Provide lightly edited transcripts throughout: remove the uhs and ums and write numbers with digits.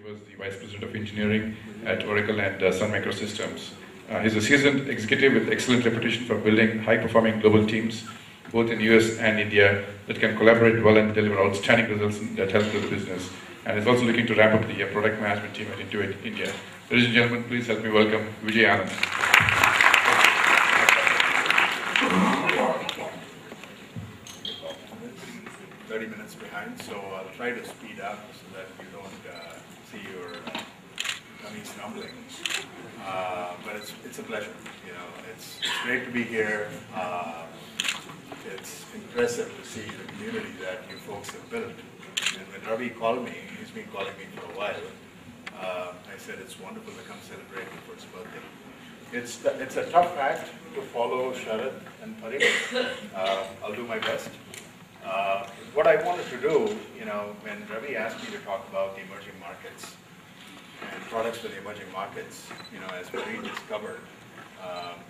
He was the Vice President of Engineering at Oracle and Sun Microsystems. He's a seasoned executive with excellent reputation for building high-performing global teams, both in US and India, that can collaborate well and deliver outstanding results that help to the business. And is also looking to ramp up the product management team at Intuit India. Ladies and gentlemen, please help me welcome Vijay Anand. 30 minutes behind, so I'll try to speed up so that you don't see your tummy stumbling. But it's a pleasure. You know, it's great to be here. It's impressive to see the community that you folks have built. And when Ravi called me, he's been calling me for a while. I said it's wonderful to come celebrate him for his birthday. It's a tough act to follow Sharad and Parik. I'll do my best. What I wanted to do, you know, when Ravi asked me to talk about the emerging markets and products for the emerging markets, you know, as Parik discovered,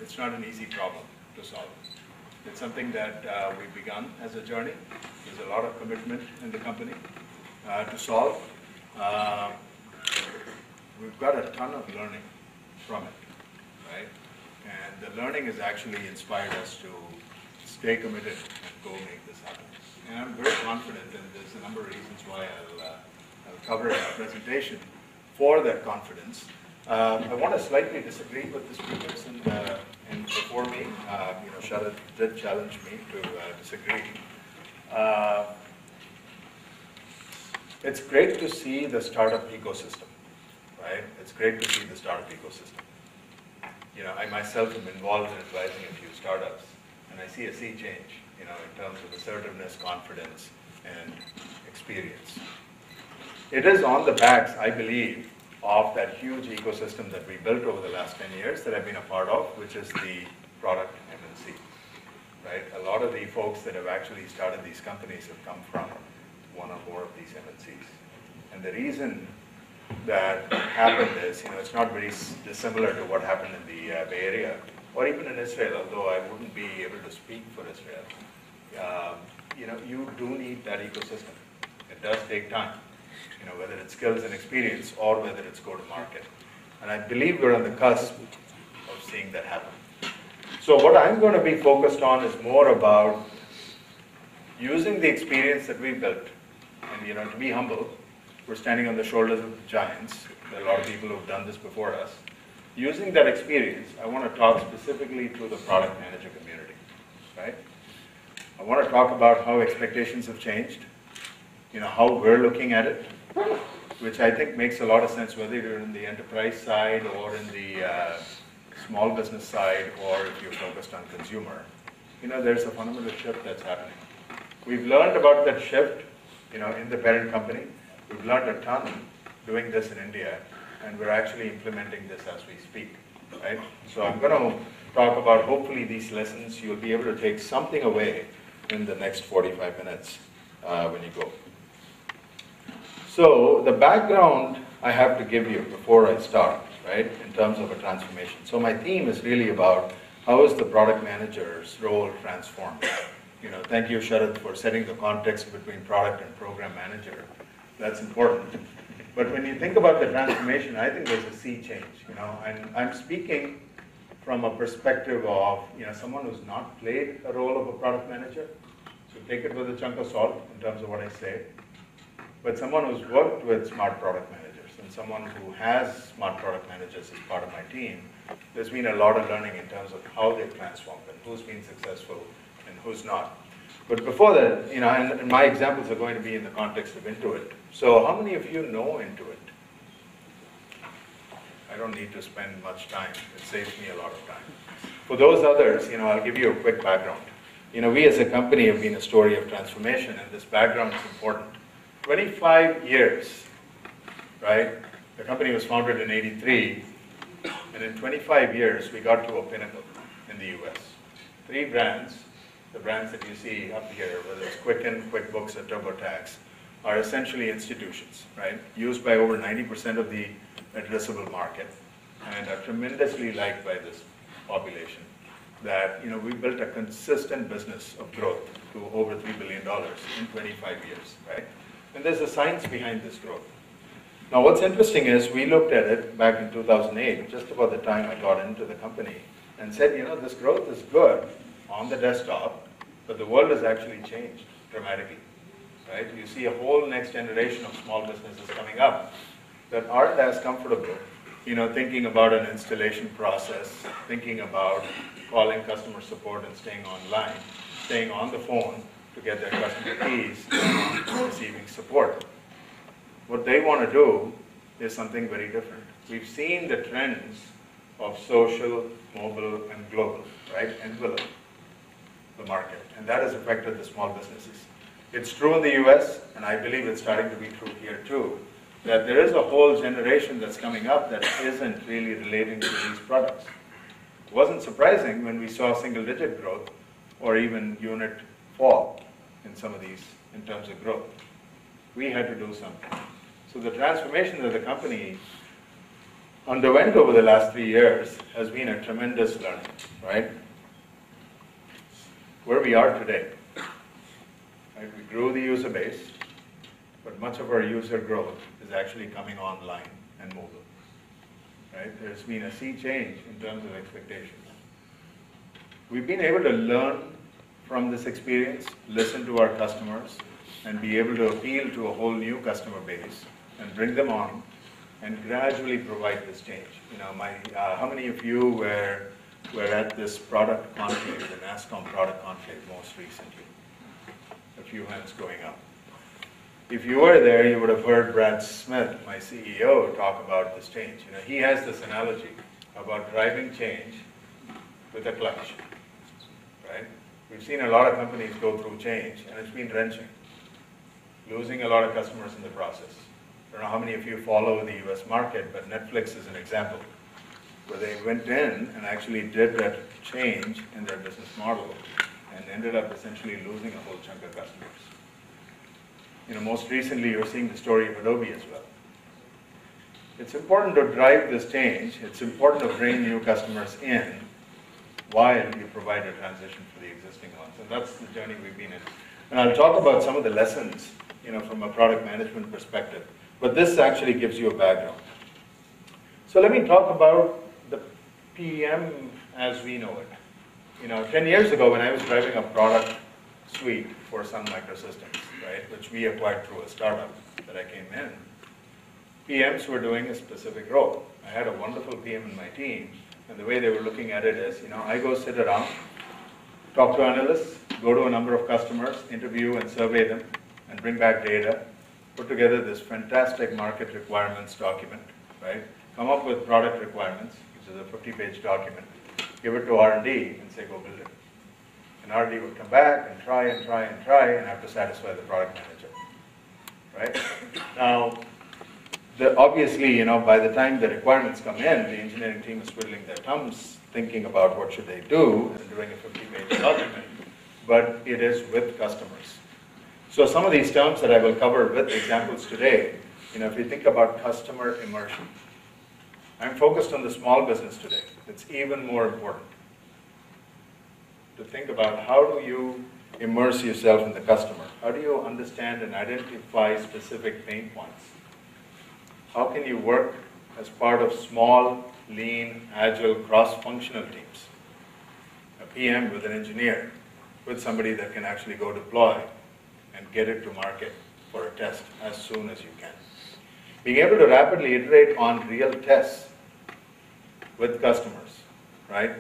it's not an easy problem to solve. It's something that we've begun as a journey. There's a lot of commitment in the company to solve. We've got a ton of learning from it, right? And the learning has actually inspired us to stay committed and go make this happen. And I'm very confident, and there's a number of reasons why I'll cover in our presentation for that confidence. I want to slightly disagree with the speakers and before me. You know, Sharad did challenge me to disagree. It's great to see the startup ecosystem, right? It's great to see the startup ecosystem. You know, I myself am involved in advising a few startups, and I see a sea change, you know, in terms of assertiveness, confidence, and experience. It is on the backs, I believe, of that huge ecosystem that we built over the last 10 years that I've been a part of, which is the product MNC, right? A lot of the folks that have actually started these companies have come from one or more of these MNCs. And the reason that happened is, you know, it's not very dissimilar to what happened in the Bay Area, or even in Israel, although I wouldn't be able to speak for Israel. You know, you do need that ecosystem. It does take time, you know, whether it's skills and experience or whether it's go-to-market. And I believe we're on the cusp of seeing that happen. So what I'm going to be focused on is more about using the experience that we built. And, you know, to be humble, we're standing on the shoulders of giants. There are a lot of people who've done this before us. Using that experience, I want to talk specifically to the product manager community, right? I want to talk about how expectations have changed, you know, how we're looking at it, which I think makes a lot of sense whether you're in the enterprise side or in the small business side, or if you're focused on consumer. You know, there's a fundamental shift that's happening. We've learned about that shift, you know, in the parent company. We've learned a ton doing this in India, and we're actually implementing this as we speak, right? So I'm going to talk about, hopefully, these lessons. You'll be able to take something away in the next 45 minutes when you go. So the background I have to give you before I start, right, in terms of a transformation. So my theme is really about how is the product manager's role transformed. You know, thank you, Sharad, for setting the context between product and program manager. That's important. But when you think about the transformation, I think there's a sea change, you know, and I'm speaking from a perspective of, you know, someone who's not played a role of a product manager, so take it with a chunk of salt in terms of what I say, but someone who's worked with smart product managers and someone who has smart product managers as part of my team. There's been a lot of learning in terms of how they've transformed and who's been successful and who's not. But before that, you know, and my examples are going to be in the context of Intuit. So how many of you know Intuit? I don't need to spend much time. It saves me a lot of time. For those others, you know, I'll give you a quick background. You know, we as a company have been a story of transformation, and this background is important. 25 years, right? The company was founded in '83, and in 25 years, we got to a pinnacle in the US. 3 brands, the brands that you see up here, whether it's Quicken, QuickBooks, or TurboTax, are essentially institutions, right? Used by over 90% of the addressable market, and are tremendously liked by this population. That, you know, we built a consistent business of growth to over $3 billion in 25 years, right? And there's a science behind this growth. Now what's interesting is we looked at it back in 2008, just about the time I got into the company, and said, you know, this growth is good on the desktop, but the world has actually changed dramatically, right? You see a whole next generation of small businesses coming up that aren't as comfortable, you know, thinking about an installation process, thinking about calling customer support and staying online, staying on the phone to get their customer keys and receiving support. What they want to do is something very different. We've seen the trends of social, mobile, and global, right, envelope the market, and that has affected the small businesses. It's true in the US, and I believe it's starting to be true here too, that there is a whole generation that's coming up that isn't really relating to these products. It wasn't surprising when we saw single-digit growth or even unit fall in some of these in terms of growth. We had to do something. So the transformation that the company underwent over the last 3 years has been a tremendous learning, right? Where we are today, right? We grew the user base, but much of our user growth is actually coming online and mobile, right? There's been a sea change in terms of expectations. We've been able to learn from this experience, listen to our customers, and be able to appeal to a whole new customer base and bring them on and gradually provide this change. You know, how many of you were at this product conclave, the NASSCOM product conclave most recently? A few hands going up. If you were there, you would have heard Brad Smith, my CEO, talk about this change. You know, he has this analogy about driving change with a clutch, right? We've seen a lot of companies go through change, and it's been wrenching, losing a lot of customers in the process. I don't know how many of you follow the US market, but Netflix is an example, where they went in and actually did that change in their business model and ended up essentially losing a whole chunk of customers. You know, most recently you're seeing the story of Adobe as well. It's important to drive this change. It's important to bring new customers in while you provide a transition for the existing ones. And that's the journey we've been in. And I'll talk about some of the lessons, you know, from a product management perspective. But this actually gives you a background. So let me talk about the PM as we know it. You know, 10 years ago when I was driving a product suite for Sun Microsystems, right, which we acquired through a startup that I came in, PMs were doing a specific role. I had a wonderful PM in my team, and the way they were looking at it is, you know, I go sit around, talk to analysts, go to a number of customers, interview and survey them, and bring back data, put together this fantastic market requirements document, right? Come up with product requirements, which is a 50-page document, give it to R&D and say, go build it. And R&D would come back and try and try and try and have to satisfy the product manager, right? Now, obviously, you know, by the time the requirements come in, the engineering team is twiddling their thumbs, thinking about what should they do and doing a 50-page document, but it is with customers. So some of these terms that I will cover with examples today, you know, if you think about customer immersion, I'm focused on the small business today. It's even more important to think about how do you immerse yourself in the customer? How do you understand and identify specific pain points? How can you work as part of small, lean, agile, cross-functional teams? A PM with an engineer, with somebody that can actually go deploy and get it to market for a test as soon as you can. Being able to rapidly iterate on real tests with customers, right?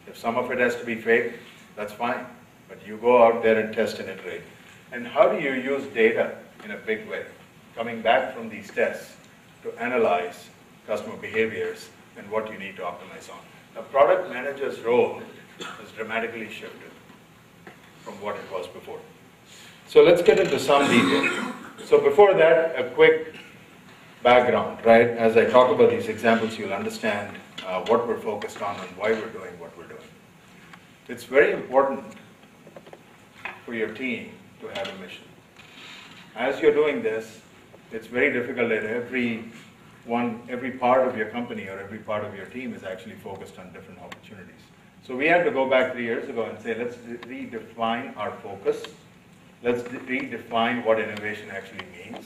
If some of it has to be fake, that's fine, but you go out there and test and iterate. And how do you use data in a big way, coming back from these tests to analyze customer behaviors and what you need to optimize on? A product manager's role has dramatically shifted from what it was before. So let's get into some detail. So before that, a quick background, right? As I talk about these examples, you'll understand what we're focused on and why we're doing what we're doing. It's very important for your team to have a mission. As you're doing this, it's very difficult that every part of your company or every part of your team is actually focused on different opportunities. So we had to go back 3 years ago and say, let's redefine our focus. Let's redefine what innovation actually means.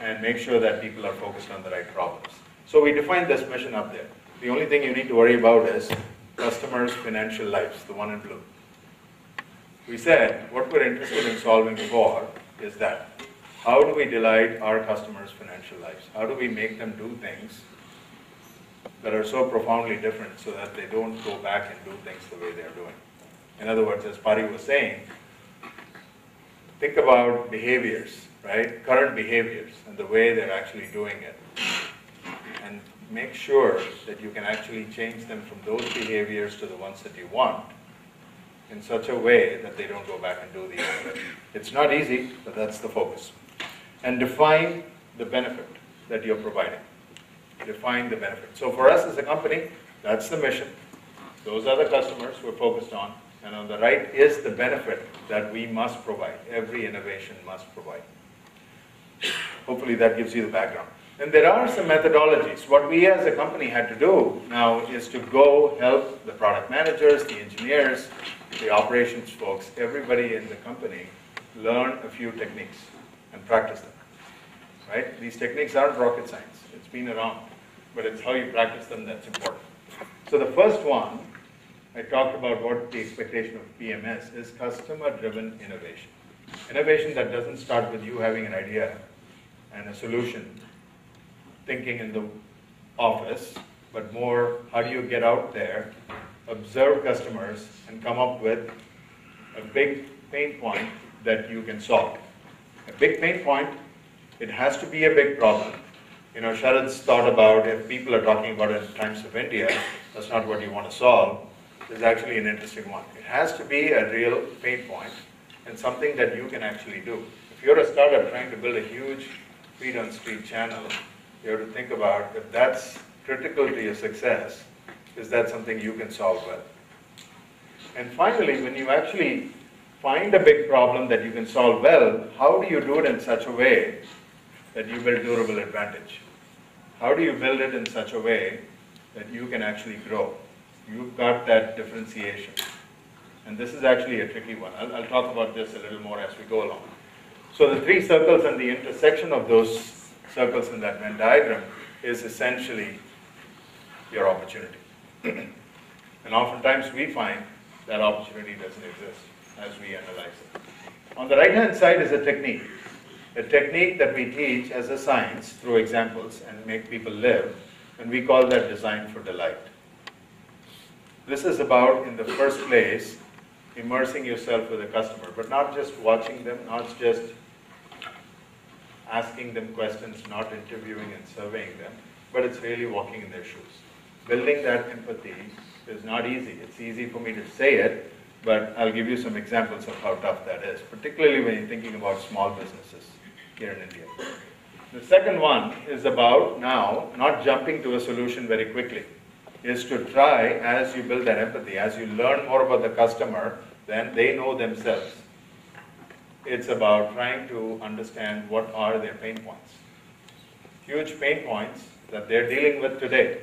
and make sure that people are focused on the right problems. So we defined this mission up there. The only thing you need to worry about is customers' financial lives, the one in blue. We said what we're interested in solving for is that how do we delight our customers' financial lives? How do we make them do things that are so profoundly different so that they don't go back and do things the way they're doing? In other words, as Pari was saying, think about behaviors, right? Current behaviors and the way they're actually doing it. And make sure that you can actually change them from those behaviors to the ones that you want in such a way that they don't go back and do the other. It's not easy, but that's the focus. And define the benefit that you're providing. Define the benefit. So for us as a company, that's the mission. Those are the customers we're focused on. And on the right is the benefit that we must provide. Every innovation must provide. Hopefully that gives you the background. And there are some methodologies. What we as a company had to do now is to go help the product managers, the engineers, the operations folks, everybody in the company learn a few techniques and practice them. Right? These techniques aren't rocket science. It's been around. But it's how you practice them that's important. So the first one, I talked about what the expectation of PMS is, customer-driven innovation. Innovation that doesn't start with you having an idea and a solution, thinking in the office, but more how do you get out there, observe customers, and come up with a big pain point that you can solve. A big pain point, it has to be a big problem. You know, Sharad's thought about if people are talking about it in Times of India, that's not what you want to solve. Is actually an interesting one. It has to be a real pain point and something that you can actually do. If you're a startup trying to build a huge feet-on-street channel, you have to think about if that's critical to your success, is that something you can solve well? And finally, when you actually find a big problem that you can solve well, how do you do it in such a way that you build durable advantage? How do you build it in such a way that you can actually grow? You've got that differentiation. And this is actually a tricky one. I'll talk about this a little more as we go along. So the three circles and the intersection of those circles in that Venn diagram is essentially your opportunity. And oftentimes we find that opportunity doesn't exist as we analyze it. On the right-hand side is a technique that we teach as a science through examples and make people live, and we call that design for delight. This is about, in the first place, immersing yourself with a customer, but not just watching them, not just asking them questions, not interviewing and surveying them, but it's really walking in their shoes. Building that empathy is not easy. It's easy for me to say it, but I'll give you some examples of how tough that is, particularly when you're thinking about small businesses here in India. The second one is about now not jumping to a solution very quickly. Is to try, as you build that empathy, as you learn more about the customer, then they know themselves. It's about trying to understand what are their pain points. Huge pain points that they're dealing with today,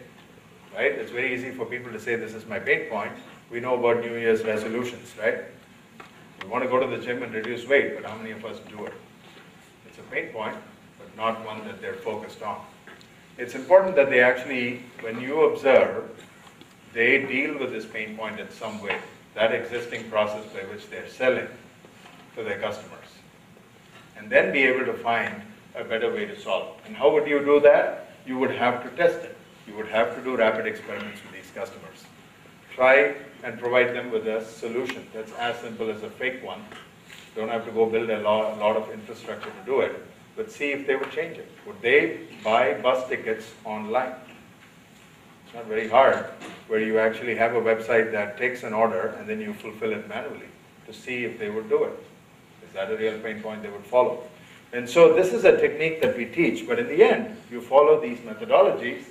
right? It's very easy for people to say, this is my pain point. We know about New Year's resolutions, right? We want to go to the gym and reduce weight, but how many of us do it? It's a pain point, but not one that they're focused on. It's important that they actually, when you observe, they deal with this pain point in some way, that existing process by which they're selling to their customers, and then be able to find a better way to solve it. And how would you do that? You would have to test it. You would have to do rapid experiments with these customers. Try and provide them with a solution that's as simple as a fake one. Don't have to go build a lot of infrastructure to do it. But see if they would change it. Would they buy bus tickets online? It's not very hard, where you actually have a website that takes an order and then you fulfill it manually to see if they would do it. Is that a real pain point they would follow? And so this is a technique that we teach, but in the end, you follow these methodologies,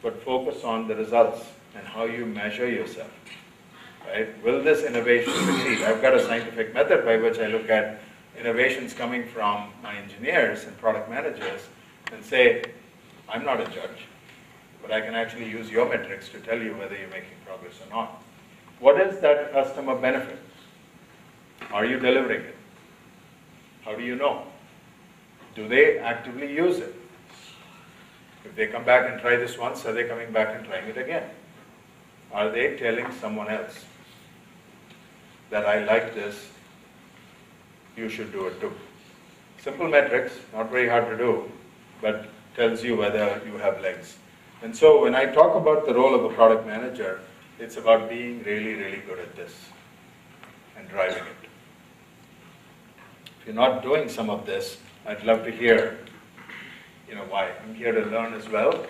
but focus on the results and how you measure yourself. Right? Will this innovation succeed? I've got a scientific method by which I look at innovations coming from my engineers and product managers and say, I'm not a judge, but I can actually use your metrics to tell you whether you're making progress or not. What is that customer benefit? Are you delivering it? How do you know? Do they actively use it? If they come back and try this once, are they coming back and trying it again? Are they telling someone else that I like this, you should do it too? Simple metrics, not very hard to do, but tells you whether you have legs. And so when I talk about the role of a product manager, it's about being really, really good at this and driving it. If you're not doing some of this, I'd love to hear, why. I'm here to learn as well.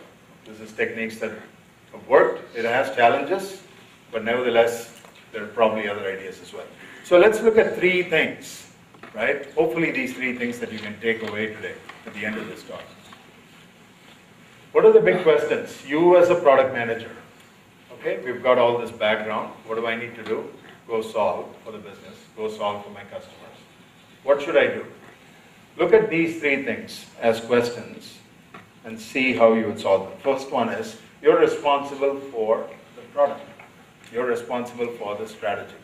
This is techniques that have worked. It has challenges, but nevertheless, there are probably other ideas as well. So let's look at 3 things, right? Hopefully these 3 things that you can take away today at the end of this talk. What are the big questions? You as a product manager, okay, we've got all this background. What do I need to do? Go solve for the business. Go solve for my customers. What should I do? Look at these 3 things as questions and see how you would solve them. First one is, you're responsible for the product. You're responsible for the strategy.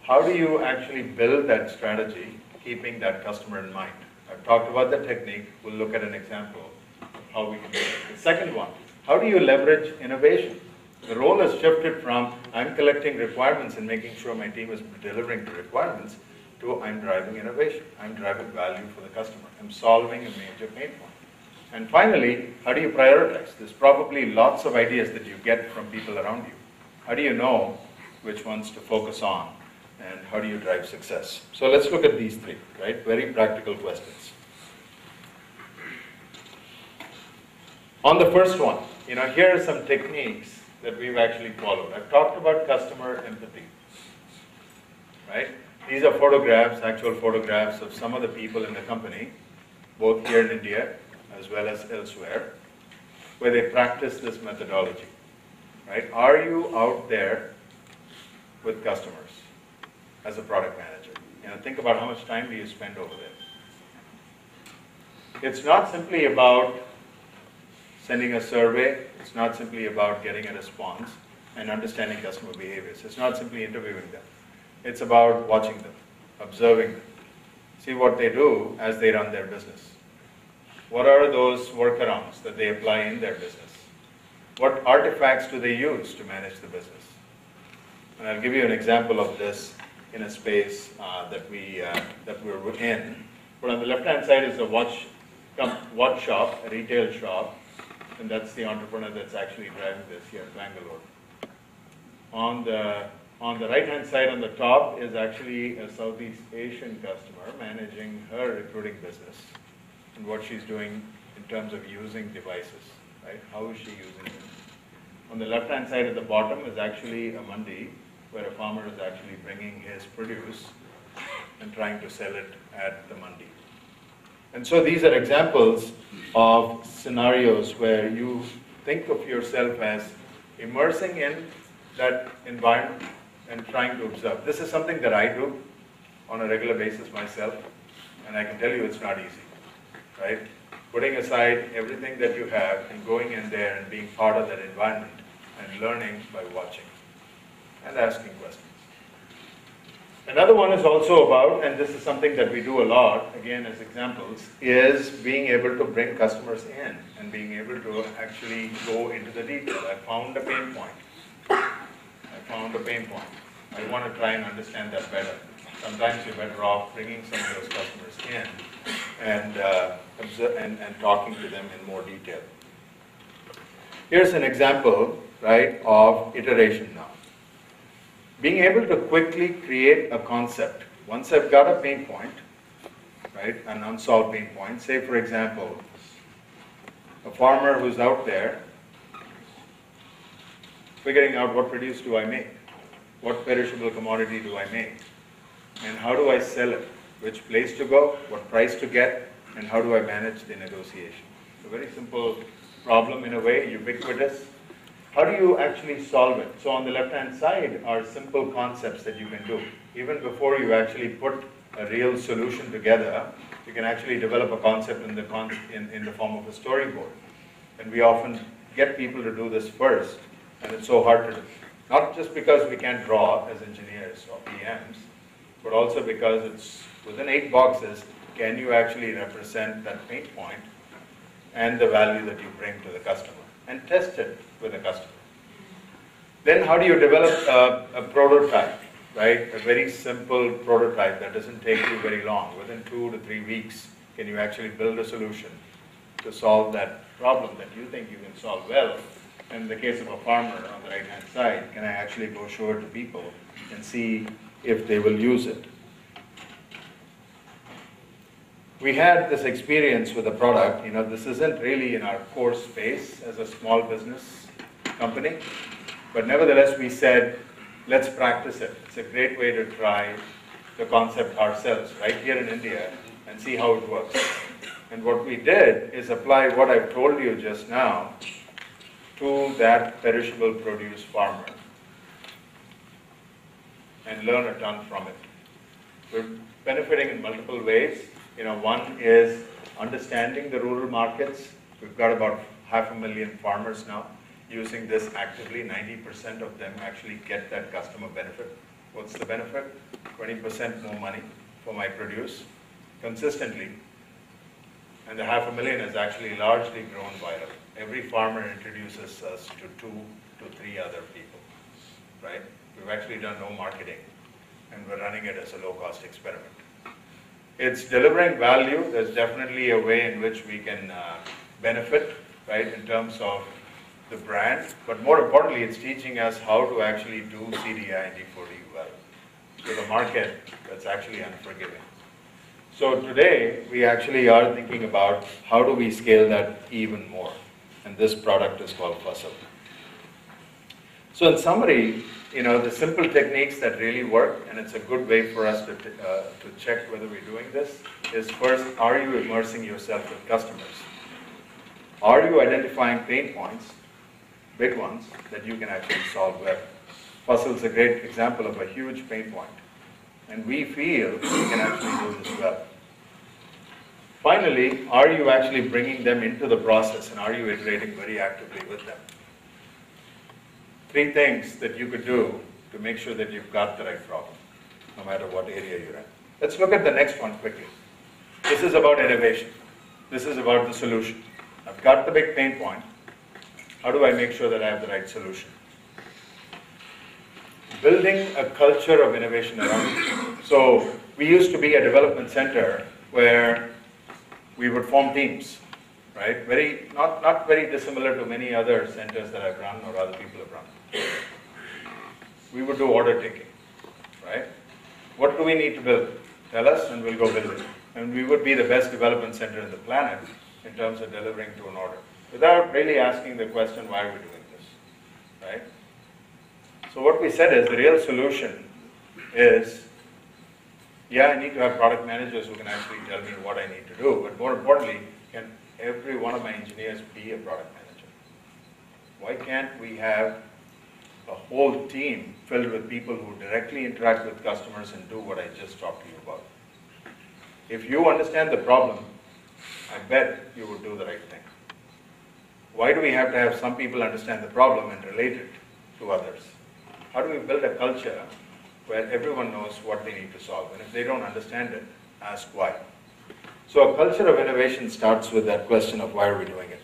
How do you actually build that strategy, keeping that customer in mind? I've talked about the technique. We'll look at an example of how we can do it. The second one, how do you leverage innovation? The role has shifted from I'm collecting requirements and making sure my team is delivering the requirements to I'm driving innovation. I'm driving value for the customer. I'm solving a major pain point. And finally, how do you prioritize? There's probably lots of ideas that you get from people around you. How do you know which ones to focus on? And how do you drive success? So let's look at these 3, right? Very practical questions. On the first one, here are some techniques that we've actually followed. I've talked about customer empathy, right? These are photographs, actual photographs of some of the people in the company, both here in India as well as elsewhere, where they practice this methodology, right? Are you out there with customers as a product manager? Think about how much time do you spend over there. It's not simply about sending a survey. It's not simply about getting a response and understanding customer behaviors. It's not simply interviewing them. It's about watching them, observing them, see what they do as they run their business. What are those workarounds that they apply in their business? What artifacts do they use to manage the business? And I'll give you an example of this in a space that we're in. But on the left-hand side is a watch shop, a retail shop, and that's the entrepreneur that's actually driving this here in Bangalore. On the right-hand side on the top is actually a Southeast Asian customer managing her recruiting business and what she's doing in terms of using devices, right? How is she using them? On the left-hand side at the bottom is actually a mandi where a farmer is actually bringing his produce and trying to sell it at the mandi. And so these are examples of scenarios where you think of yourself as immersing in that environment and trying to observe. This is something that I do on a regular basis myself, and I can tell you it's not easy, right? Putting aside everything that you have and going in there and being part of that environment and learning by watching and asking questions. Another one is also about, and this is something that we do a lot, again as examples, is being able to bring customers in and being able to actually go into the detail. I found a pain point. I want to try and understand that better. Sometimes you're better off bringing some of those customers in and talking to them in more detail. Here's an example, right, of iteration now. Being able to quickly create a concept. Once I've got a pain point, right, an unsolved pain point, say for example, a farmer who's out there figuring out what produce do I make, what perishable commodity do I make, and how do I sell it, which place to go, what price to get, and how do I manage the negotiation. It's a very simple problem in a way, ubiquitous. How do you actually solve it? So on the left-hand side are simple concepts that you can do. Even before you actually put a real solution together, you can actually develop a concept in the form of a storyboard. And we often get people to do this first, and it's so hard to do. Not just because we can't draw as engineers or PMs, but also because it's within 8 boxes, can you actually represent that pain point and the value that you bring to the customer, and test it with the customer. Then how do you develop a prototype, right? A very simple prototype that doesn't take you very long. Within 2 to 3 weeks, can you actually build a solution to solve that problem that you think you can solve well? And in the case of a farmer on the right-hand side, can I actually go show it to people and see if they will use it? We had this experience with a product. This isn't really in our core space as a small business company, but nevertheless we said, let's practice it. It's a great way to try the concept ourselves right here in India and see how it works. And what we did is apply what I've told you just now to that perishable produce farmer and learn a ton from it. We're benefiting in multiple ways. One is understanding the rural markets. We've got about 500,000 farmers now using this actively. 90% of them actually get that customer benefit. What's the benefit? 20% more money for my produce consistently. And the 500,000 has actually largely grown viral. Every farmer introduces us to 2 to 3 other people, right? We've actually done no marketing, and we're running it as a low-cost experiment. It's delivering value. There's definitely a way in which we can benefit, right, in terms of the brand, but more importantly, it's teaching us how to actually do CDI and D4D well with a market that's actually unforgiving. So today, we actually are thinking about how do we scale that even more, and this product is called Fussel. So in summary, the simple techniques that really work, and it's a good way for us to check whether we're doing this, is first, are you immersing yourself with customers? Are you identifying pain points, big ones, that you can actually solve well? Fussel is a great example of a huge pain point, and we feel we can actually do this well. Finally, are you actually bringing them into the process, and are you iterating very actively with them? 3 things that you could do to make sure that you've got the right problem, no matter what area you're in. Let's look at the next one quickly. This is about innovation. This is about the solution. I've got the big pain point. How do I make sure that I have the right solution? Building a culture of innovation around it. So we used to be a development center where we would form teams, right? Not very dissimilar to many other centers that I've run or other people have run. We would do order taking, right? What do we need to build? Tell us and we'll go build it. And we would be the best development center in the planet in terms of delivering to an order, without really asking the question, why are we doing this, right? So what we said is the real solution is, yeah, I need to have product managers who can actually tell me what I need to do, but more importantly, can every one of my engineers be a product manager? Why can't we have a whole team filled with people who directly interact with customers and do what I just talked to you about? If you understand the problem, I bet you would do the right thing. Why do we have to have some people understand the problem and relate it to others? How do we build a culture where everyone knows what they need to solve? And if they don't understand it, ask why. So a culture of innovation starts with that question of why are we doing it?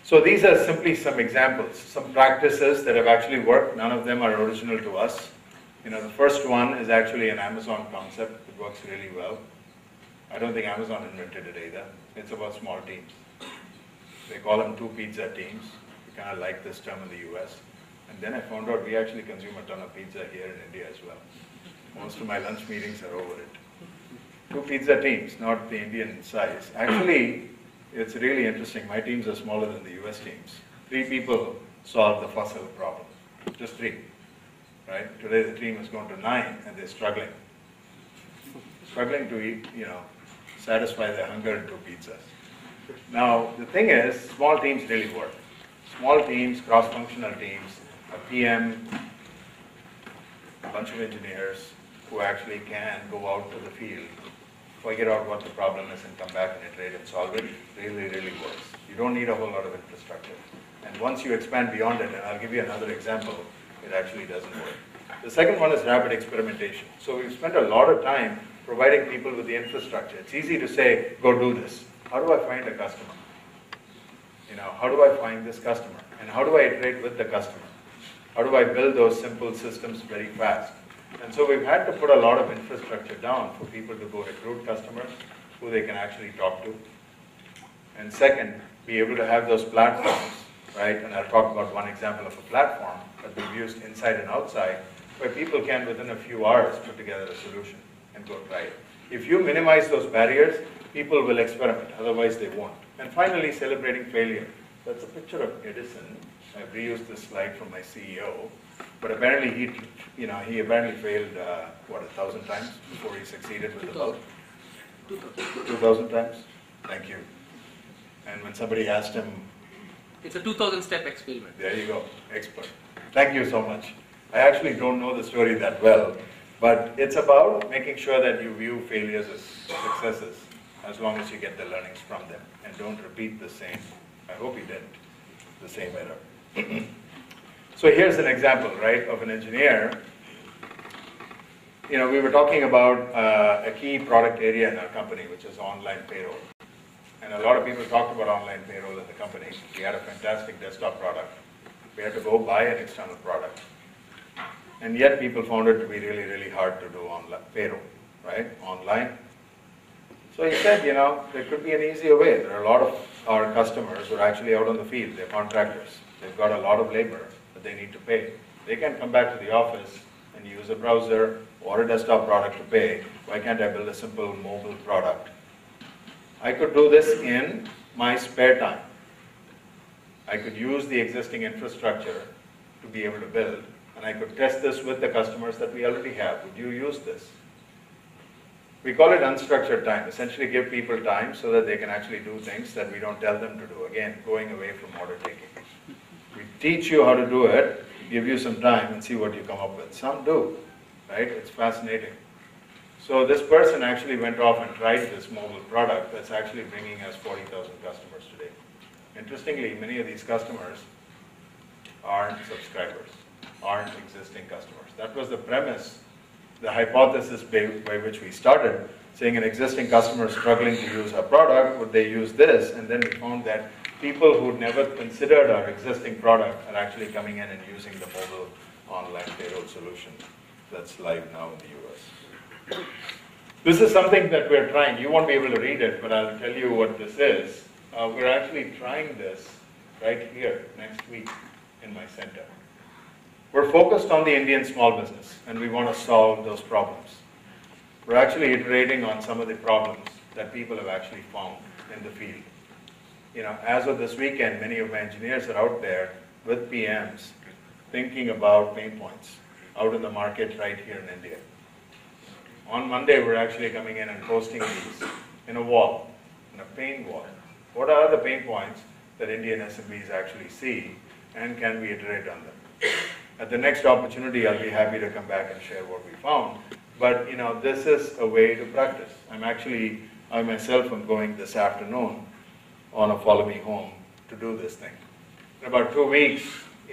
So these are simply some examples, some practices that have actually worked. None of them are original to us. The first one is actually an Amazon concept. It works really well. I don't think Amazon invented it either. It's about small teams. They call them 2 pizza teams. We kind of like this term in the US. And then I found out we actually consume a ton of pizza here in India as well. Most of my lunch meetings are over it. 2 pizza teams, not the Indian size. Actually, it's really interesting. My teams are smaller than the US teams. 3 people solve the Fussel problem. Just 3, right? Today the team has gone to 9 and they're struggling. Struggling to eat, satisfy their hunger in 2 pizzas. Now, the thing is, small teams really work. Small teams, cross-functional teams, a PM, a bunch of engineers who actually can go out to the field, figure out what the problem is and come back and iterate and solve it, really, really works. You don't need a whole lot of infrastructure. And once you expand beyond it, and I'll give you another example, it actually doesn't work. The second one is rapid experimentation. So we've spent a lot of time providing people with the infrastructure. It's easy to say, go do this. How do I find a customer? How do I find this customer? And how do I iterate with the customer? How do I build those simple systems very fast? And so we've had to put a lot of infrastructure down for people to go recruit customers who they can actually talk to. And second, be able to have those platforms, right? And I'll talk about one example of a platform that we've used inside and outside, where people can, within a few hours, put together a solution and go try it. If you minimize those barriers, people will experiment, otherwise they won't. And finally, celebrating failure. That's a picture of Edison. I've reused this slide from my CEO, but apparently he apparently failed, 1,000 times before he succeeded with the bulb? 2,000 times? Thank you. And when somebody asked him... It's a 2,000-step experiment. There you go, expert. Thank you so much. I actually don't know the story that well, but it's about making sure that you view failures as successes, as long as you get the learnings from them, and don't repeat the same, I hope you didn't, the same error. So here's an example, right, of an engineer. We were talking about a key product area in our company, which is online payroll. And a lot of people talked about online payroll in the company. We had a fantastic desktop product. We had to go buy an external product. And yet people found it to be really, really hard to do online payroll, right, online. So he said, there could be an easier way. There are a lot of our customers who are actually out on the field. They're contractors. They've got a lot of labor that they need to pay. They can come back to the office and use a browser or a desktop product to pay. Why can't I build a simple mobile product? I could do this in my spare time. I could use the existing infrastructure to be able to build, and I could test this with the customers that we already have. Would you use this? We call it unstructured time. Essentially give people time so that they can actually do things that we don't tell them to do. Again, going away from order taking. We teach you how to do it, give you some time and see what you come up with. Some do, right? It's fascinating. So this person actually went off and tried this mobile product that's actually bringing us 40,000 customers today. Interestingly, many of these customers aren't subscribers, aren't existing customers. That was the premise, the hypothesis by which we started, saying an existing customer struggling to use our product, would they use this? And then we found that people who never considered our existing product are actually coming in and using the mobile online payroll solution that's live now in the US. This is something that we're trying. You won't be able to read it, but I'll tell you what this is. We're actually trying this right here next week in my center. We're focused on the Indian small business, and we want to solve those problems. We're actually iterating on some of the problems that people have actually found in the field. As of this weekend, many of my engineers are out there with PMs thinking about pain points out in the market right here in India. On Monday, we're actually coming in and posting these in a wall, in a pain wall. What are the pain points that Indian SMBs actually see, and can we iterate on them? At the next opportunity, I'll be happy to come back and share what we found. But this is a way to practice. I myself am going this afternoon on a follow me home to do this thing. In about 2 weeks,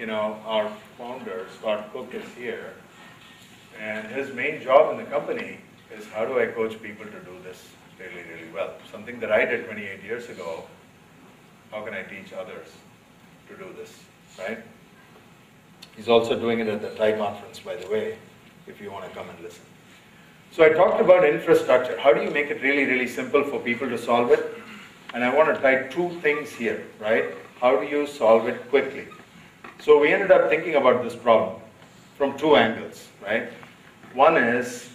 our founder, Scott Cook, is here. And his main job in the company is how do I coach people to do this really, really well? Something that I did 28 years ago, how can I teach others to do this, right? He's also doing it at the TIE conference, by the way, if you want to come and listen. So I talked about infrastructure. How do you make it really, really simple for people to solve it? And I want to tie 2 things here, right? How do you solve it quickly? So we ended up thinking about this problem from 2 angles, right? One is,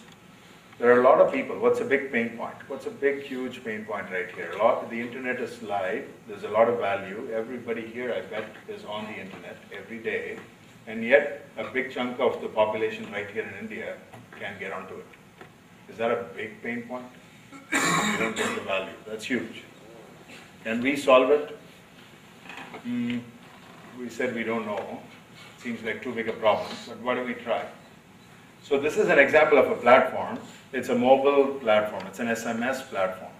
there are a lot of people. What's a big pain point? What's a big, huge pain point right here? The internet is live. There's a lot of value. Everybody here, I bet, is on the internet every day. And yet, a big chunk of the population right here in India can't get onto it. Is that a big pain point? You don't get the value. That's huge. Can we solve it? We said we don't know. Seems like too big a problem, but why don't we try? So this is an example of a platform. It's a mobile platform. It's an SMS platform,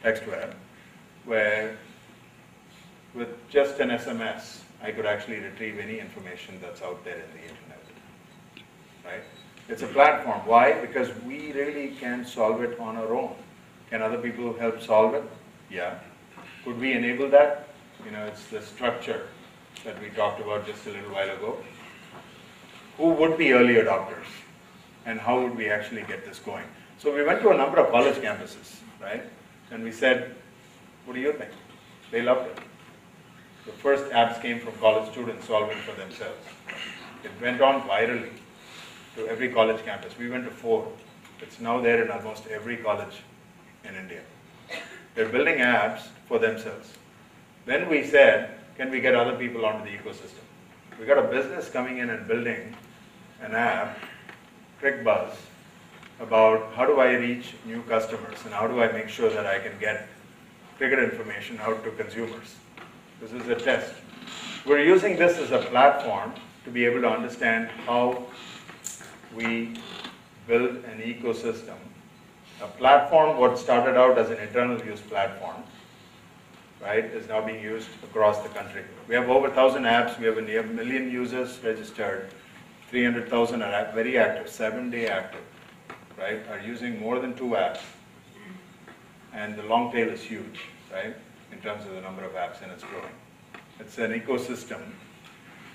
text web, where with just an SMS, I could actually retrieve any information that's out there in the internet. right? It's a platform. Why? Because we really can solve it on our own. Can other people help solve it? Yeah. Could we enable that? You know, it's the structure that we talked about just a little while ago. Who would be early adopters? And how would we actually get this going? So we went to a number of college campuses, right? And we said, what do you think? They loved it. The first apps came from college students solving for themselves. It went on virally to every college campus. We went to 4. It's now there in almost every college in India. They're building apps for themselves. Then we said, can we get other people onto the ecosystem? We got a business coming in and building an app, ClickBuzz, about how do I reach new customers and how do I make sure that I can get cricket information out to consumers. This is a test. We're using this as a platform to be able to understand how we build an ecosystem. A platform, what started out as an internal use platform, right, is now being used across the country. We have over 1,000 apps. We have a million users registered. 300,000 are very active, 7-day active, right, are using more than 2 apps. And the long tail is huge, right, in terms of the number of apps, and it's growing. It's an ecosystem.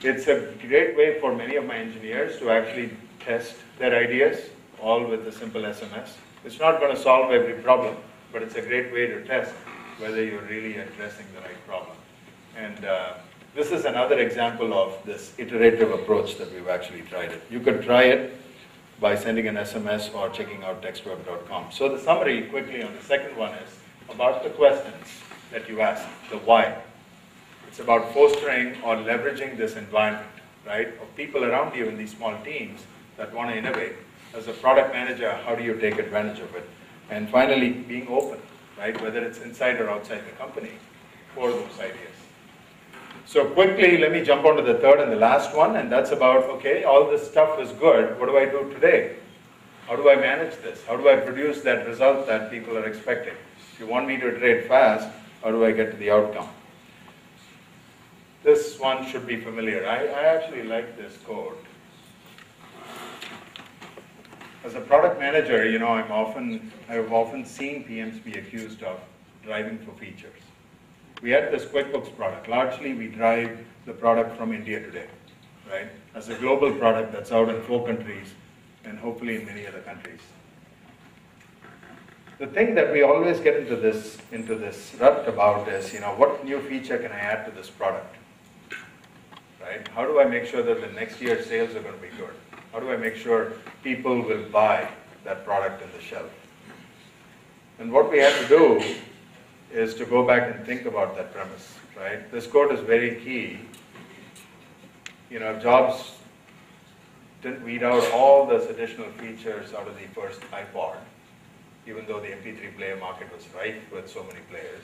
It's a great way for many of my engineers to actually test their ideas, all with a simple SMS. It's not going to solve every problem, but it's a great way to test whether you're really addressing the right problem. And this is another example of this iterative approach that we've actually tried it. You could try it by sending an SMS or checking out textweb.com. So the summary quickly on the second one is about the questions that you ask, the why. It's about fostering or leveraging this environment, right, of people around you in these small teams that want to innovate. As a product manager, how do you take advantage of it? And finally, being open, right, whether it's inside or outside the company for those ideas. So quickly, let me jump on to the third and the last one, and that's about, okay, all this stuff is good. What do I do today? How do I manage this? How do I produce that result that people are expecting? If you want me to iterate fast, how do I get to the outcome? This one should be familiar. I actually like this quote. As a product manager, you know, I've often seen PMs be accused of driving for features. We had this QuickBooks product. Largely, we drive the product from India today, right? As a global product that's out in 4 countries and hopefully in many other countries. The thing that we always get into this rut about is, you know, what new feature can I add to this product, right? How do I make sure that the next year's sales are going to be good? How do I make sure people will buy that product in the shelf? And what we have to do is to go back and think about that premise, right? This quote is very key. You know, if Jobs didn't weed out all those additional features out of the first iPod, even though the MP3 player market was rife with so many players,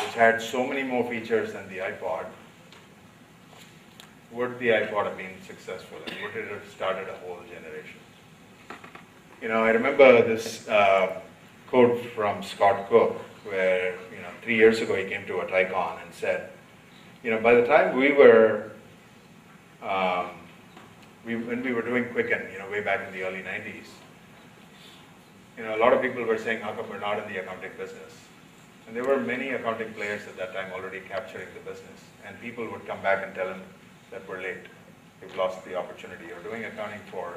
which had so many more features than the iPod, would the iPod have been successful, and would it have started a whole generation? You know, I remember this quote from Scott Cook, where, you know, 3 years ago he came to a TiCon and said, you know, by the time we were, when we were doing Quicken, you know, way back in the early 90s, you know, a lot of people were saying, how come we're not in the accounting business? And there were many accounting players at that time already capturing the business, and people would come back and tell him that we're late, we've lost the opportunity. You're doing accounting for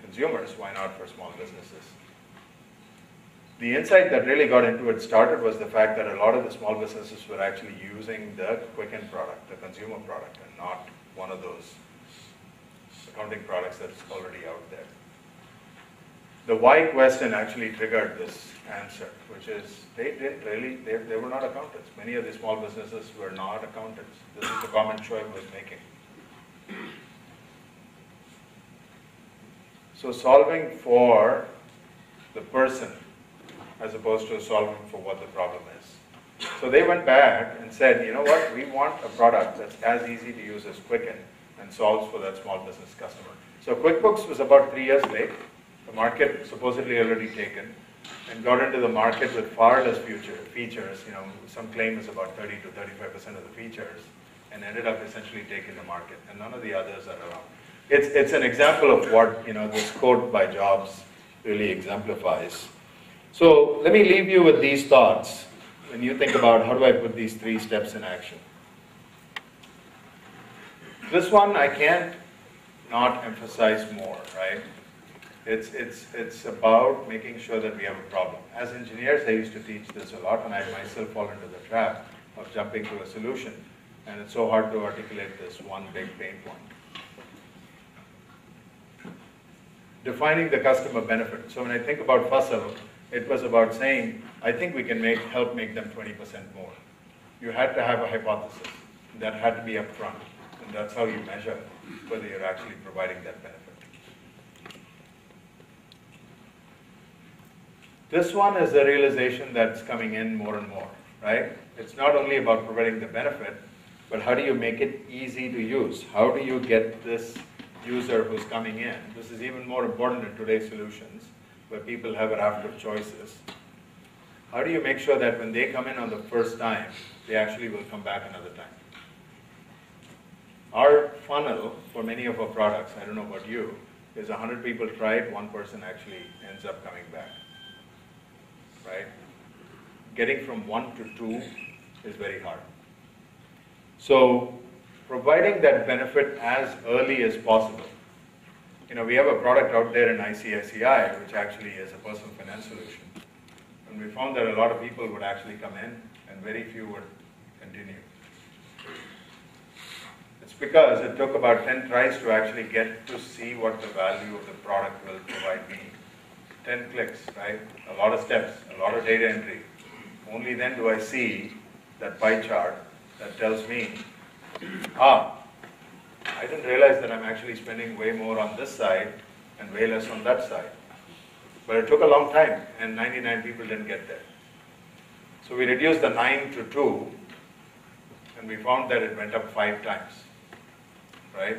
consumers, why not for small businesses? The insight that really got Intuit started was the fact that a lot of the small businesses were actually using the Quicken product, the consumer product, and not one of those accounting products that's already out there. The why question actually triggered this answer, which is they were not accountants. Many of the small businesses were not accountants. This is the comment Shoaib was making. So solving for the person as opposed to solving for what the problem is. So they went back and said, you know what, we want a product that's as easy to use as Quicken and solves for that small business customer. So QuickBooks was about 3 years late. The market supposedly already taken, and got into the market with far less features. You know, some claim is about 30 to 35% of the features, and ended up essentially taking the market, and none of the others are around. it's an example of what this quote by Jobs really exemplifies. So let me leave you with these thoughts when you think about how do I put these 3 steps in action. This one I can't not emphasize more, right? It's about making sure that we have a problem. As engineers, I used to teach this a lot, and I myself fall into the trap of jumping to a solution. And it's so hard to articulate this one big pain point. Defining the customer benefit. So when I think about Fussell, it was about saying, I think we can help make them 20% more. You had to have a hypothesis. That had to be upfront. And that's how you measure whether you're actually providing that benefit. This one is the realization that's coming in more and more, right? It's not only about providing the benefit, but how do you make it easy to use? How do you get this user who's coming in? This is even more important in today's solutions, where people have a raft of choices. How do you make sure that when they come in on the first time, they actually will come back another time? Our funnel for many of our products, I don't know about you, is 100 people try it, 1 person actually ends up coming back, right? Getting from 1 to 2 is very hard. So providing that benefit as early as possible. We have a product out there in ICICI, which actually is a personal finance solution. And we found that a lot of people would actually come in, and very few would continue. It's because it took about 10 tries to actually get to see what the value of the product will provide me. 10 clicks, right? A lot of steps, a lot of data entry. Only then do I see that pie chart that tells me, I didn't realize that I'm actually spending way more on this side and way less on that side. But it took a long time, and 99 people didn't get there. So we reduced the 9 to 2, and we found that it went up 5 times, right?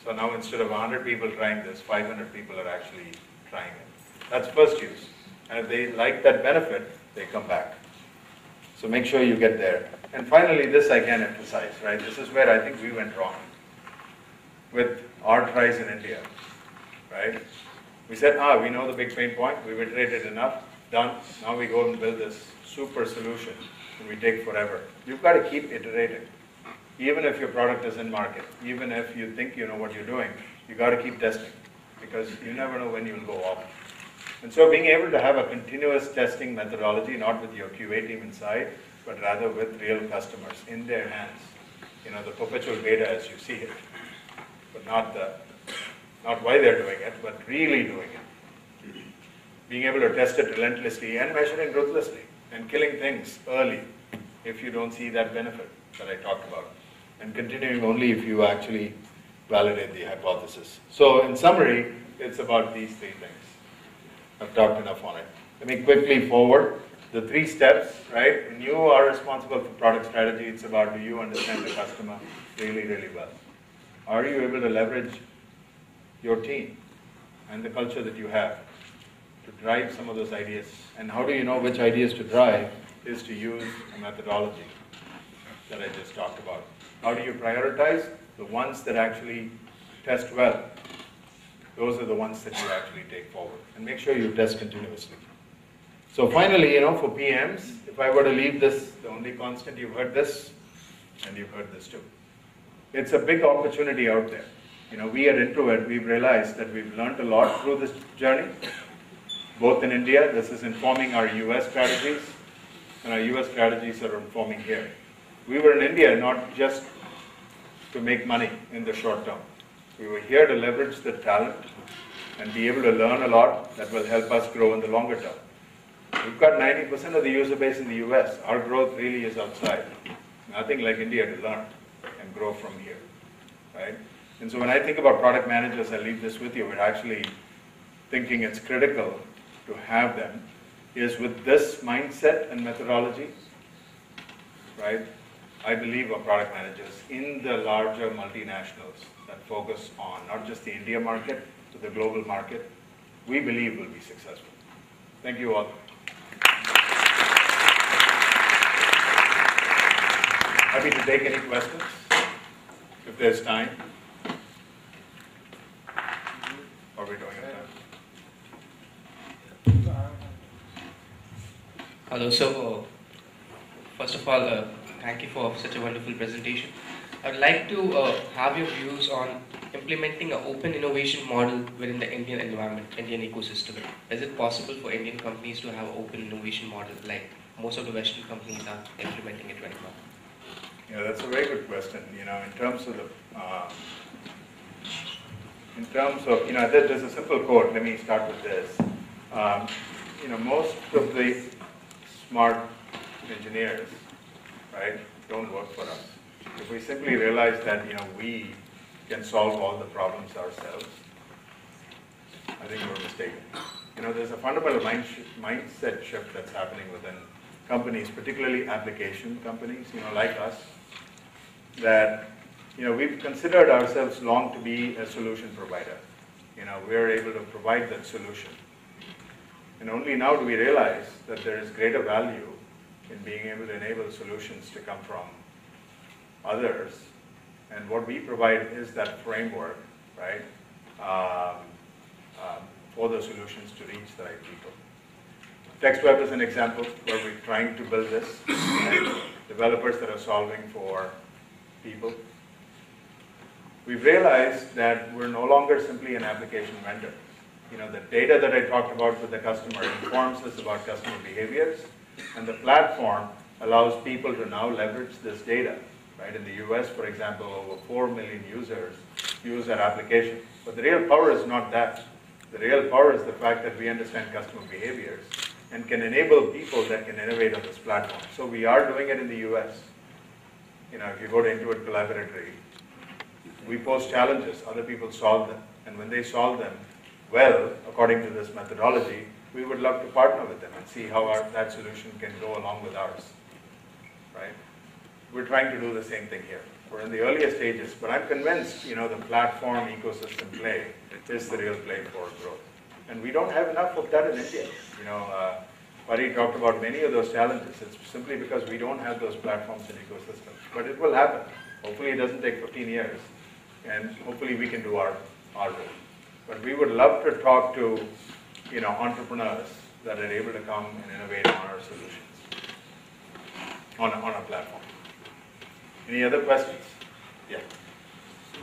So now instead of 100 people trying this, 500 people are actually trying it. That's first use. And if they like that benefit, they come back. So make sure you get there. And finally, this I can emphasize, right? This is where I think we went wrong with our tries in India, right? We said, we know the big pain point, we've iterated enough, done. Now we go and build this super solution, and we take forever. You've got to keep iterating. Even if your product is in market, even if you think you know what you're doing, you got to keep testing, because you never know when you'll go off. And so being able to have a continuous testing methodology, not with your QA team inside, but rather with real customers in their hands. The perpetual beta as you see it, but not why they're doing it, but really doing it. Being able to test it relentlessly and measuring ruthlessly and killing things early if you don't see that benefit that I talked about. And continuing only if you actually validate the hypothesis. So in summary, it's about these 3 things. I've talked enough on it. Let me quickly forward the 3 steps, right? When you are responsible for product strategy, it's about, do you understand the customer really, really well? Are you able to leverage your team and the culture that you have to drive some of those ideas? And how do you know which ideas to drive is to use a methodology that I just talked about. How do you prioritize? The ones that actually test well. Those are the ones that you actually take forward. And make sure you test continuously. So finally, for PMs, if I were to leave this, the only constant, you've heard this, and you've heard this too. It's a big opportunity out there. We at Intuit, we've realized that we've learned a lot through this journey, both in India. This is informing our US strategies, and our US strategies are informing here. We were in India not just to make money in the short term. We were here to leverage the talent and be able to learn a lot that will help us grow in the longer term. We've got 90% of the user base in the US. Our growth really is outside. Nothing like India to learn and grow from here, right? And so when I think about product managers, I leave this with you. We're actually thinking it's critical to have them is with this mindset and methodology, right? I believe our product managers in the larger multinationals that focus on not just the India market, but the global market, we believe will be successful. Thank you all. Happy to take any questions if there's time. Hello. So, first of all, thank you for such a wonderful presentation. I'd like to have your views on implementing an open innovation model within the Indian environment, Indian ecosystem. Is it possible for Indian companies to have an open innovation model like most of the Western companies are implementing it right now? Yeah, that's a very good question. In terms of there's a simple quote. Let me start with this. Most of the smart engineers, right, don't work for us. If we simply realize that, we can solve all the problems ourselves, I think we're mistaken. There's a fundamental mindset shift that's happening within companies, particularly application companies, like us, that, we've considered ourselves long to be a solution provider. We're able to provide that solution. And only now do we realize that there is greater value in being able to enable solutions to come from others. And what we provide is that framework, right, for the solutions to reach the right people. TextWeb is an example where we're trying to build this, and developers that are solving for people. We've realized that we're no longer simply an application vendor. The data that I talked about with the customer informs us about customer behaviors, and the platform allows people to now leverage this data. Right? In the US, for example, over 4 million users use our application. But the real power is not that. The real power is the fact that we understand customer behaviors and can enable people that can innovate on this platform. So we are doing it in the US. If you go to Intuit Collaboratory, we post challenges, other people solve them. And when they solve them well, according to this methodology, we would love to partner with them and see how that solution can go along with ours. Right? We're trying to do the same thing here. We're in the earlier stages, but I'm convinced, the platform ecosystem play is the real play for growth. And we don't have enough of that in India. Pari talked about many of those challenges. It's simply because we don't have those platforms and ecosystems. But it will happen. Hopefully it doesn't take 15 years. And hopefully we can do our role. But we would love to talk to, entrepreneurs that are able to come and innovate on our solutions, on a platform. Any other questions? Yeah. So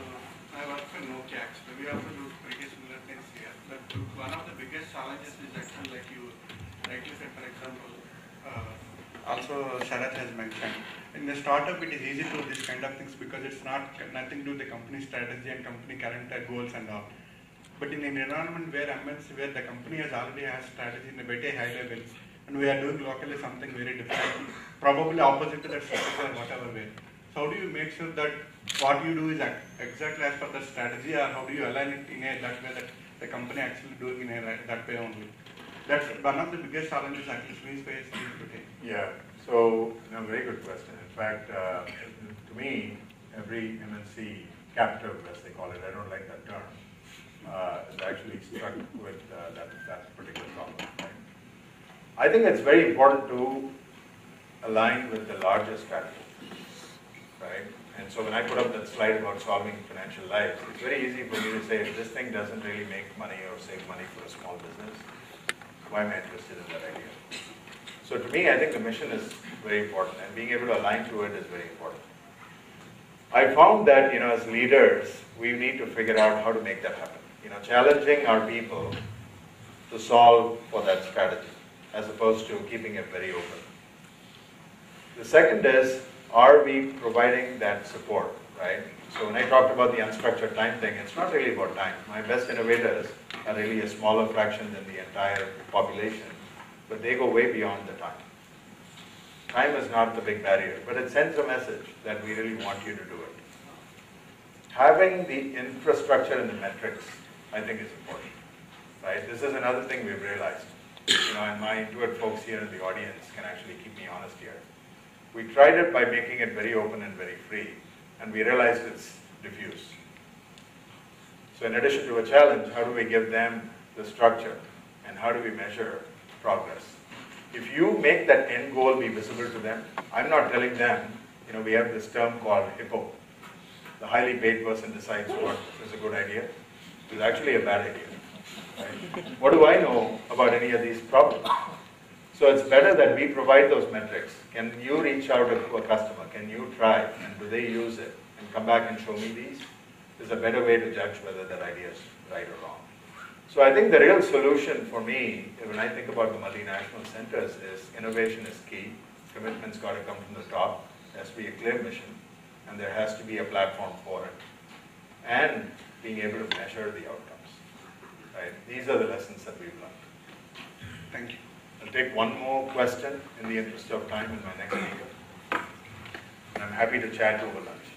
I work for Nokia. Actually, we also do pretty similar things here. But one of the biggest challenges is actually, like you rightly said, for example, also Sharath has mentioned, in the startup it is easy to do this kind of things because it's nothing to do with the company strategy and company current goals and all. But in an environment where MNC, where the company already has strategy in a very high level, and we are doing locally something very different, probably opposite to that strategy or whatever way. So how do you make sure that what you do is exactly as per the strategy, or how do you align it in that way that the company actually doing in that way only? That's one of the biggest challenges actually we face today. Yeah, so very good question. In fact, to me, every MNC captive, as they call it, I don't like that term, is actually struck with that particular problem. Right? I think it's very important to align with the larger strategy. Right? And so when I put up that slide about solving financial lives, it's very easy for me to say, if this thing doesn't really make money or save money for a small business, why am I interested in that idea? So to me, I think the mission is very important, and being able to align to it is very important. I found that, as leaders, we need to figure out how to make that happen. Challenging our people to solve for that strategy, as opposed to keeping it very open. The second is, are we providing that support, right? So when I talked about the unstructured time thing, it's not really about time. My best innovators are really a smaller fraction than the entire population, but they go way beyond the time. Time is not the big barrier, but it sends a message that we really want you to do it. Having the infrastructure and the metrics, I think, is important, right? This is another thing we've realized. And my Intuit folks here in the audience can actually keep me honest here. We tried it by making it very open and very free, and we realized it's diffuse. So in addition to a challenge, how do we give them the structure, and how do we measure progress? If you make that end goal be visible to them, I'm not telling them, we have this term called HIPPO. The highly paid person decides what is a good idea. It's actually a bad idea. Right? What do I know about any of these problems? So it's better that we provide those metrics. Can you reach out to a customer? Can you try? And do they use it? And come back and show me these? Is a better way to judge whether that idea is right or wrong. So I think the real solution for me, when I think about the multinational centers, is innovation is key. Commitment's got to come from the top. There has to be a clear mission, and there has to be a platform for it. And being able to measure the outcomes. Right? These are the lessons that we've learned. Thank you. I'll take one more question in the interest of time in my next speaker. And I'm happy to chat over lunch.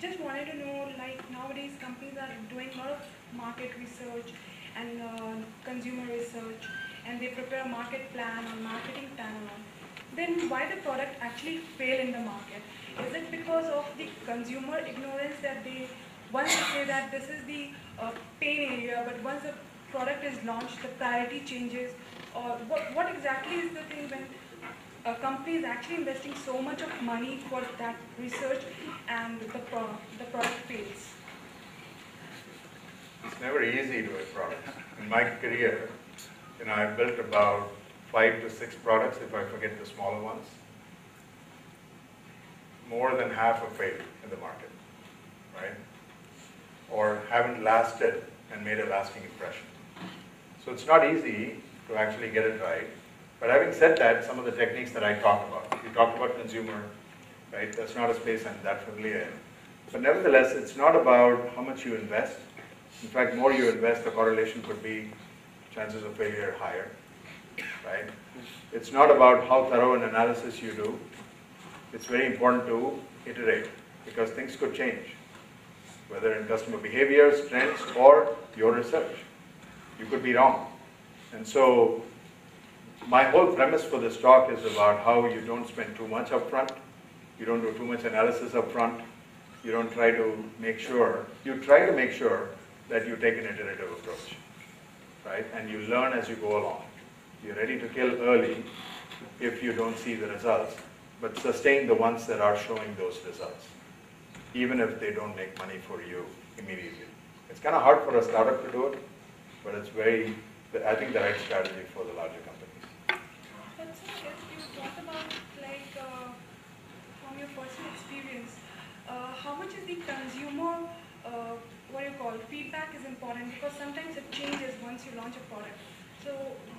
Just wanted to know, like nowadays companies are doing a lot of market research and consumer research, and they prepare a market plan or marketing plan and all. Then why the product actually fail in the market? Is it because of the consumer ignorance that they once they say that this is the pain area, but once the product is launched, the priority changes? Or what exactly is the thing when a company is actually investing so much of money for that research and the product fails? It's never easy to a product. In my career, I've built about 5 to 6 products, if I forget the smaller ones. More than half have failed in the market, right? Or haven't lasted and made a lasting impression. So it's not easy to actually get it right. But having said that, some of the techniques that I talked about, you talked about consumer, right? That's not a space I'm that familiar in. But nevertheless, it's not about how much you invest. In fact, more you invest, the correlation could be chances of failure higher, right? It's not about how thorough an analysis you do. It's very important to iterate because things could change, whether in customer behaviors, trends, or your research. You could be wrong. And so my whole premise for this talk is about how you don't spend too much up front, you don't do too much analysis up front, you don't try to make sure, you try to make sure that you take an iterative approach, right? And you learn as you go along. You're ready to kill early if you don't see the results, but sustain the ones that are showing those results, even if they don't make money for you immediately. It's kind of hard for a startup to do it, but it's I think, the right strategy for the larger companies. But sir, if you talk about like from your personal experience, how much is the consumer, feedback is important because sometimes it changes once you launch a product. So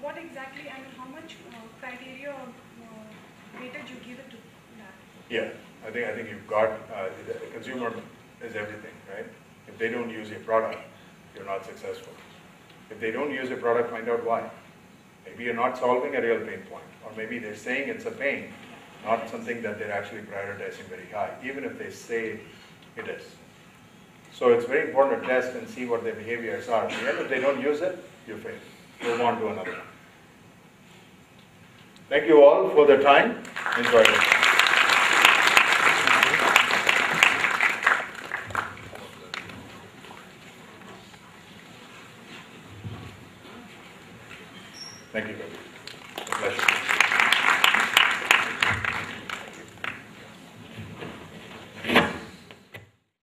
what exactly, how much criteria or weightage you give it to that? Yeah, I think you've got, the consumer is everything, right? If they don't use your product, you're not successful. If they don't use your product, find out why. Maybe you're not solving a real pain point, or maybe they're saying it's a pain, not something that they're actually prioritizing very high, even if they say it is. So it's very important to test and see what their behaviors are. In the end, if they don't use it, you fail. Move on to another one. Thank you all for the time. Enjoy it. Thank you, Gabi.